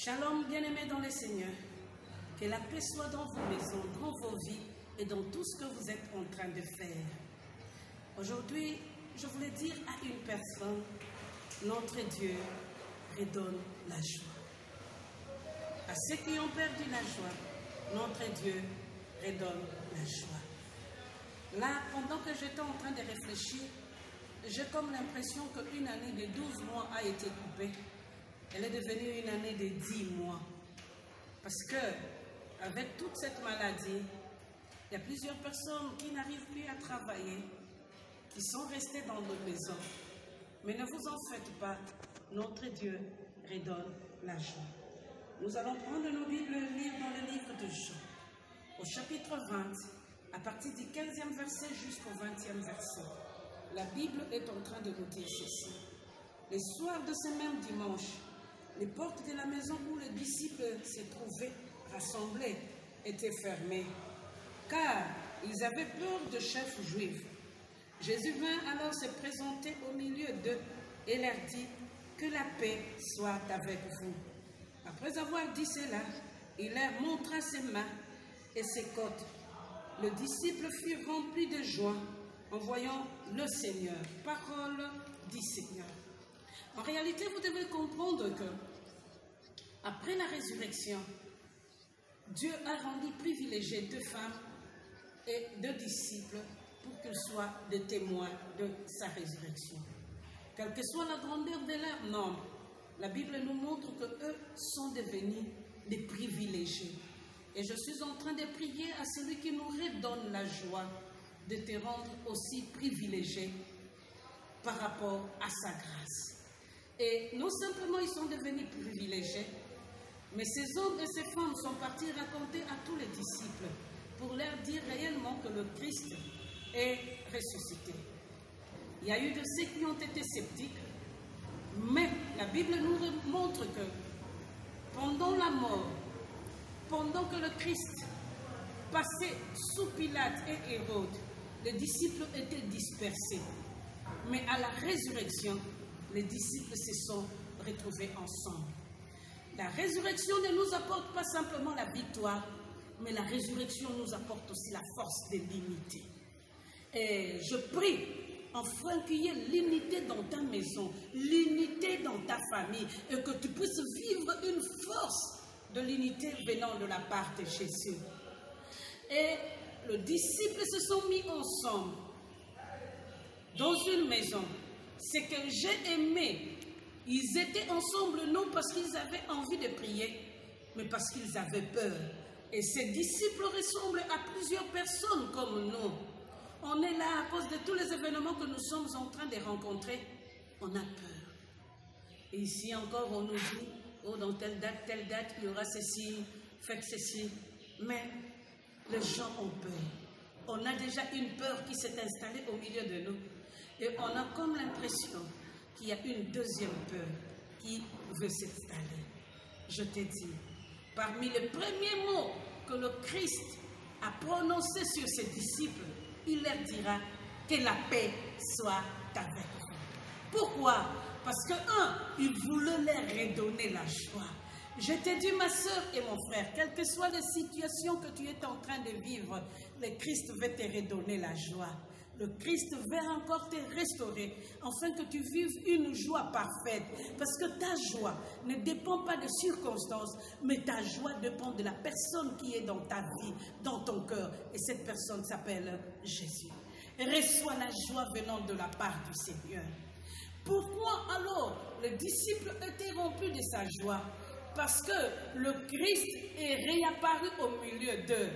Shalom, bien-aimés dans le Seigneur. Que la paix soit dans vos maisons, dans vos vies et dans tout ce que vous êtes en train de faire. Aujourd'hui, je voulais dire à une personne, notre Dieu redonne la joie. À ceux qui ont perdu la joie, notre Dieu redonne la joie. Là, pendant que j'étais en train de réfléchir, j'ai comme l'impression qu'une année de 12 mois a été coupée. Elle est devenue une année de 10 mois. Parce que, avec toute cette maladie, il y a plusieurs personnes qui n'arrivent plus à travailler, qui sont restées dans nos maisons. Mais ne vous en faites pas, notre Dieu redonne la joie. Nous allons prendre nos Bibles et lire dans le livre de Jean, au chapitre 20, à partir du 15e verset jusqu'au 20e verset. La Bible est en train de nous dire ceci. Le soir de ce même dimanche, les portes de la maison où les disciples se trouvaient rassemblés étaient fermées, car ils avaient peur des chefs juifs. Jésus vint alors se présenter au milieu d'eux et leur dit « Que la paix soit avec vous ». Après avoir dit cela, il leur montra ses mains et ses côtes. Le disciple fut rempli de joie en voyant le Seigneur. Parole du Seigneur. En réalité, vous devez comprendre que, après la résurrection, Dieu a rendu privilégié 2 femmes et 2 disciples pour qu'ils soient des témoins de sa résurrection. Quelle que soit la grandeur de leur nombre, la Bible nous montre qu'eux sont devenus des privilégiés. Et je suis en train de prier à celui qui nous redonne la joie de te rendre aussi privilégié par rapport à sa grâce. Et non simplement ils sont devenus privilégiés, mais ces hommes et ces femmes sont partis raconter à tous les disciples pour leur dire réellement que le Christ est ressuscité. Il y a eu de ceux qui ont été sceptiques, mais la Bible nous montre que pendant la mort, pendant que le Christ passait sous Pilate et Hérode, les disciples étaient dispersés. Mais à la résurrection, les disciples se sont retrouvés ensemble. La résurrection ne nous apporte pas simplement la victoire, mais la résurrection nous apporte aussi la force de l'unité. Et je prie, enfin qu'il y ait l'unité dans ta maison, l'unité dans ta famille, et que tu puisses vivre une force de l'unité venant de la part de Jésus. Et les disciples se sont mis ensemble dans une maison. Ce que j'ai aimé, ils étaient ensemble non parce qu'ils avaient envie de prier, mais parce qu'ils avaient peur. Et ces disciples ressemblent à plusieurs personnes comme nous. On est là à cause de tous les événements que nous sommes en train de rencontrer. On a peur. Et ici encore, on nous dit, oh, dans telle date, il y aura ceci, faites ceci. Mais les gens ont peur. On a déjà une peur qui s'est installée au milieu de nous. Et on a comme l'impression qu'il y a une deuxième peur qui veut s'installer. Je te dis, parmi les premiers mots que le Christ a prononcés sur ses disciples, il leur dira que la paix soit avec vous. Pourquoi? Parce que, il voulait leur redonner la joie. Je te dis, ma soeur et mon frère, quelles que soient les situations que tu es en train de vivre, le Christ veut te redonner la joie. Le Christ veut encore te restaurer, afin que tu vives une joie parfaite. Parce que ta joie ne dépend pas des circonstances, mais ta joie dépend de la personne qui est dans ta vie, dans ton cœur. Et cette personne s'appelle Jésus. Reçois la joie venant de la part du Seigneur. Pourquoi alors les disciples étaient remplis de sa joie? Parce que le Christ est réapparu au milieu d'eux.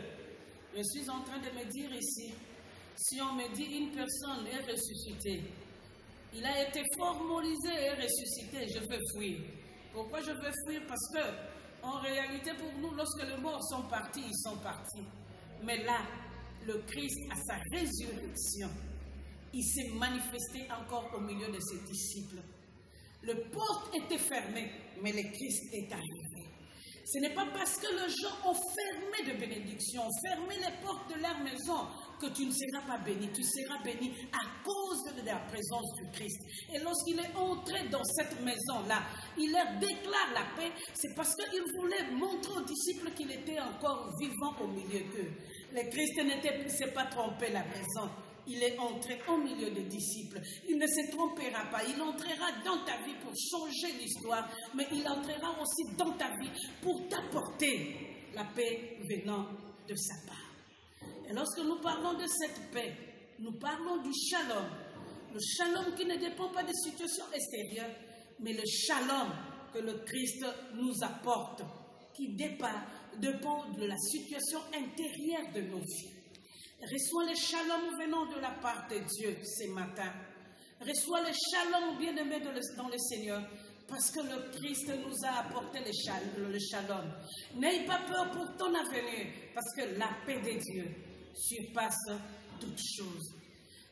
Je suis en train de me dire ici, si on me dit une personne est ressuscitée, il a été formalisé et ressuscité, je veux fuir. Pourquoi je veux fuir? Parce que, en réalité, pour nous, lorsque les morts sont partis, ils sont partis. Mais là, le Christ, à sa résurrection, il s'est manifesté encore au milieu de ses disciples. Les portes étaient fermées, mais le Christ est arrivé. Ce n'est pas parce que les gens ont fermé de bénédiction, fermé les portes de leur maison, que tu ne seras pas béni. Tu seras béni à cause de la présence du Christ. Et lorsqu'il est entré dans cette maison-là, il leur déclare la paix, c'est parce qu'il voulait montrer aux disciples qu'il était encore vivant au milieu d'eux. Le Christ ne s'est pas trompé la raison. Il est entré au milieu des disciples. Il ne se trompera pas. Il entrera dans ta vie pour changer l'histoire, mais il entrera aussi dans ta vie pour t'apporter la paix venant de sa part. Et lorsque nous parlons de cette paix, nous parlons du shalom. Le shalom qui ne dépend pas des situations extérieures, mais le shalom que le Christ nous apporte, qui dépend de la situation intérieure de nos vies. Reçois le shalom venant de la part de Dieu ce matin. Reçois le shalom bien-aimé dans le Seigneur, parce que le Christ nous a apporté le shalom. N'aie pas peur pour ton avenir, parce que la paix de Dieu surpasse toutes choses.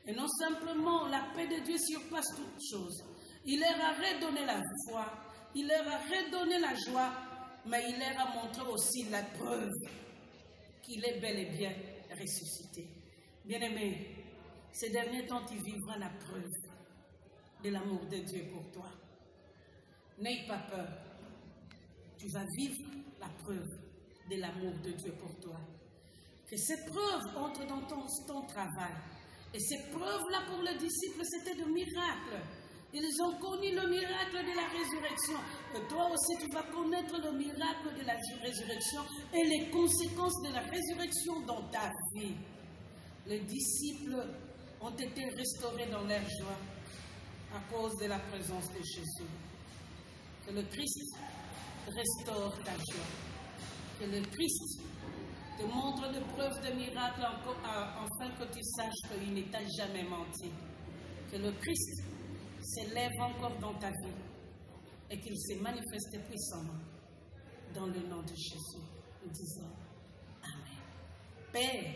Et non simplement la paix de Dieu surpasse toutes choses. Il leur a redonné la foi, il leur a redonné la joie, mais il leur a montré aussi la preuve qu'il est bel et bien ressuscité. Bien-aimé, ces derniers temps, tu vivras la preuve de l'amour de Dieu pour toi. N'aie pas peur. Tu vas vivre la preuve de l'amour de Dieu pour toi. Que ces preuves entrent dans ton travail. Et ces preuves-là pour les disciples, c'était de miracles. Ils ont connu le miracle de la résurrection. Et toi aussi, tu vas connaître le miracle de la résurrection et les conséquences de la résurrection dans ta vie. Les disciples ont été restaurés dans leur joie à cause de la présence de Jésus. Que le Christ restaure ta joie. Que le Christ te montre des preuves de miracles afin que tu saches qu'il ne t'a jamais menti. Que le Christ s'élève encore dans ta vie et qu'il s'est manifesté puissamment dans le nom de Jésus. Nous disons Amen. Père,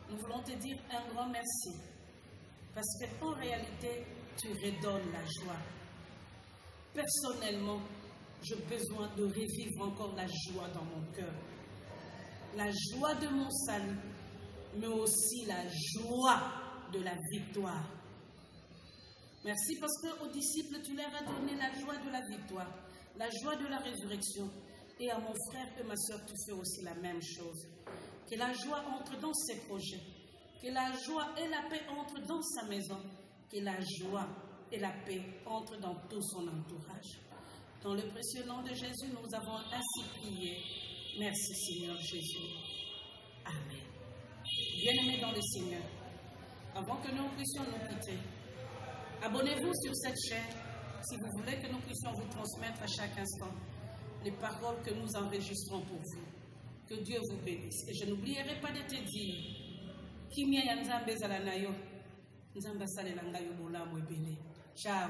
nous voulons te dire un grand merci parce qu'en réalité, tu redonnes la joie. Personnellement, j'ai besoin de revivre encore la joie dans mon cœur. La joie de mon salut, mais aussi la joie de la victoire. Merci parce qu'aux disciples, tu leur as donné la joie de la victoire, la joie de la résurrection. Et à mon frère et ma soeur, tu fais aussi la même chose. Que la joie entre dans ses projets. Que la joie et la paix entrent dans sa maison. Que la joie et la paix entrent dans tout son entourage. Dans le précieux nom de Jésus, nous avons ainsi prié. Merci Seigneur Jésus. Amen. Bien-aimés dans le Seigneur, avant que nous puissions nous quitter, abonnez-vous sur cette chaîne si vous voulez que nous puissions vous transmettre à chaque instant les paroles que nous enregistrons pour vous. Que Dieu vous bénisse. Et je n'oublierai pas de te dire, Kimia ya Nzambe ezala na yo, Nzambe asalela ngai bolamu ebele. Ciao.